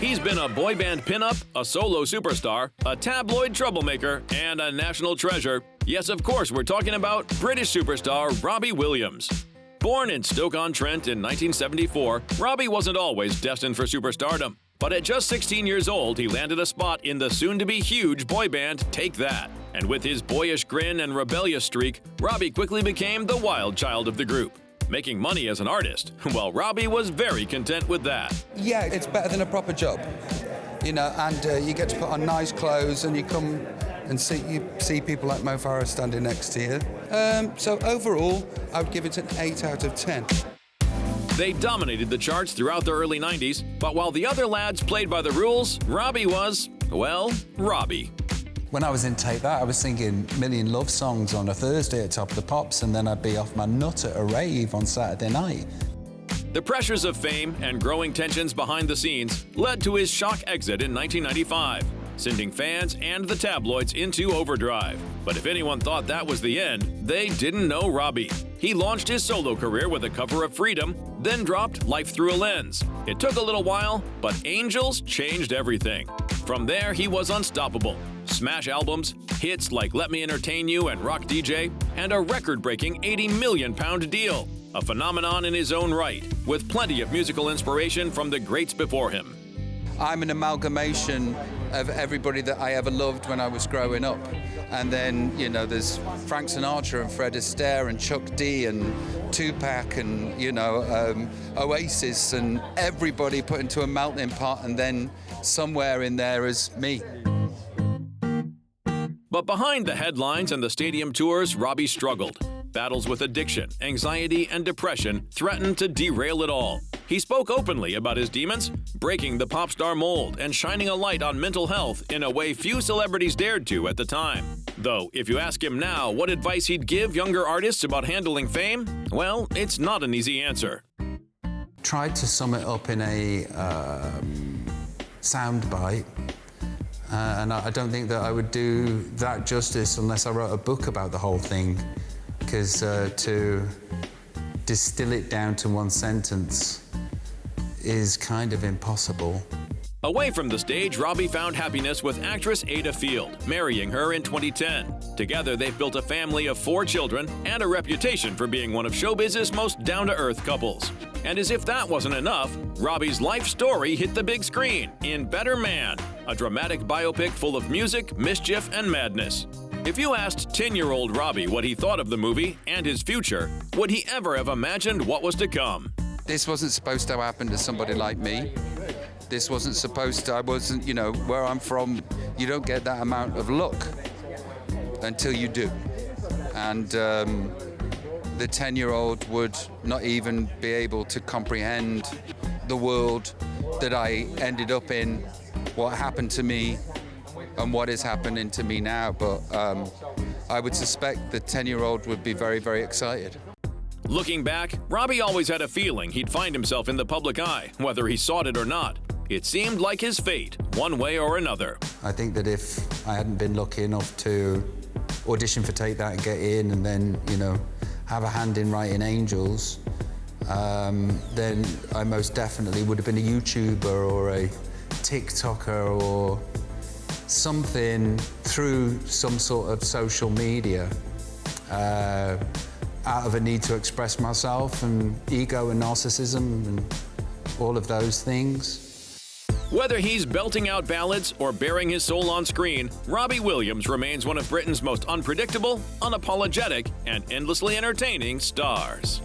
He's been a boy band pinup, a solo superstar, a tabloid troublemaker, and a national treasure. Yes, of course, we're talking about British superstar Robbie Williams. Born in Stoke-on-Trent in 1974, Robbie wasn't always destined for superstardom. But at just 16 years old, he landed a spot in the soon-to-be huge boy band Take That. And with his boyish grin and rebellious streak, Robbie quickly became the wild child of the group. Making money as an artist, well, Robbie was very content with that. Yeah, it's better than a proper job, and you get to put on nice clothes and you come and see people like Mo Farah standing next to you. So overall, I would give it an 8 out of 10. They dominated the charts throughout the early 90s, but while the other lads played by the rules, Robbie was, well, Robbie. When I was in Take That, I was singing Million Love Songs on a Thursday at Top of the Pops, and then I'd be off my nut at a rave on Saturday night. The pressures of fame and growing tensions behind the scenes led to his shock exit in 1995, sending fans and the tabloids into overdrive. But if anyone thought that was the end, they didn't know Robbie. He launched his solo career with a cover of Freedom, then dropped Life Through a Lens. It took a little while, but Angels changed everything. From there, he was unstoppable. Smash albums, hits like Let Me Entertain You and Rock DJ, and a record-breaking £80 million deal. A phenomenon in his own right, with plenty of musical inspiration from the greats before him. I'm an amalgamation of everybody that I ever loved when I was growing up. And then, there's Frank Sinatra and Fred Astaire and Chuck D and Tupac and, Oasis, and everybody put into a melting pot, and then somewhere in there is me. But behind the headlines and the stadium tours, Robbie struggled. Battles with addiction, anxiety, and depression threatened to derail it all. He spoke openly about his demons, breaking the pop star mold and shining a light on mental health in a way few celebrities dared to at the time. Though, if you ask him now what advice he'd give younger artists about handling fame, well, it's not an easy answer. Tried to sum it up in a soundbite, and I don't think that I would do that justice unless I wrote a book about the whole thing, because to distill it down to one sentence is kind of impossible. Away from the stage, Robbie found happiness with actress Ada Field, marrying her in 2010. Together, they've built a family of 4 children and a reputation for being one of showbiz's most down-to-earth couples. And as if that wasn't enough, Robbie's life story hit the big screen in Better Man, a dramatic biopic full of music, mischief, and madness. If you asked 10-year-old Robbie what he thought of the movie and his future, would he ever have imagined what was to come? This wasn't supposed to happen to somebody like me. This wasn't supposed to, where I'm from, you don't get that amount of luck until you do. And the 10-year-old would not even be able to comprehend the world that I ended up in, what happened to me, and what is happening to me now. But I would suspect the 10-year-old would be very, very excited. Looking back, Robbie always had a feeling he'd find himself in the public eye, whether he sought it or not. It seemed like his fate, one way or another. I think that if I hadn't been lucky enough to audition for Take That and get in, and then, have a hand in writing Angels, then I most definitely would have been a YouTuber or a TikToker or something through some sort of social media, out of a need to express myself and ego and narcissism and all of those things. Whether he's belting out ballads or bearing his soul on screen, Robbie Williams remains one of Britain's most unpredictable, unapologetic, and endlessly entertaining stars.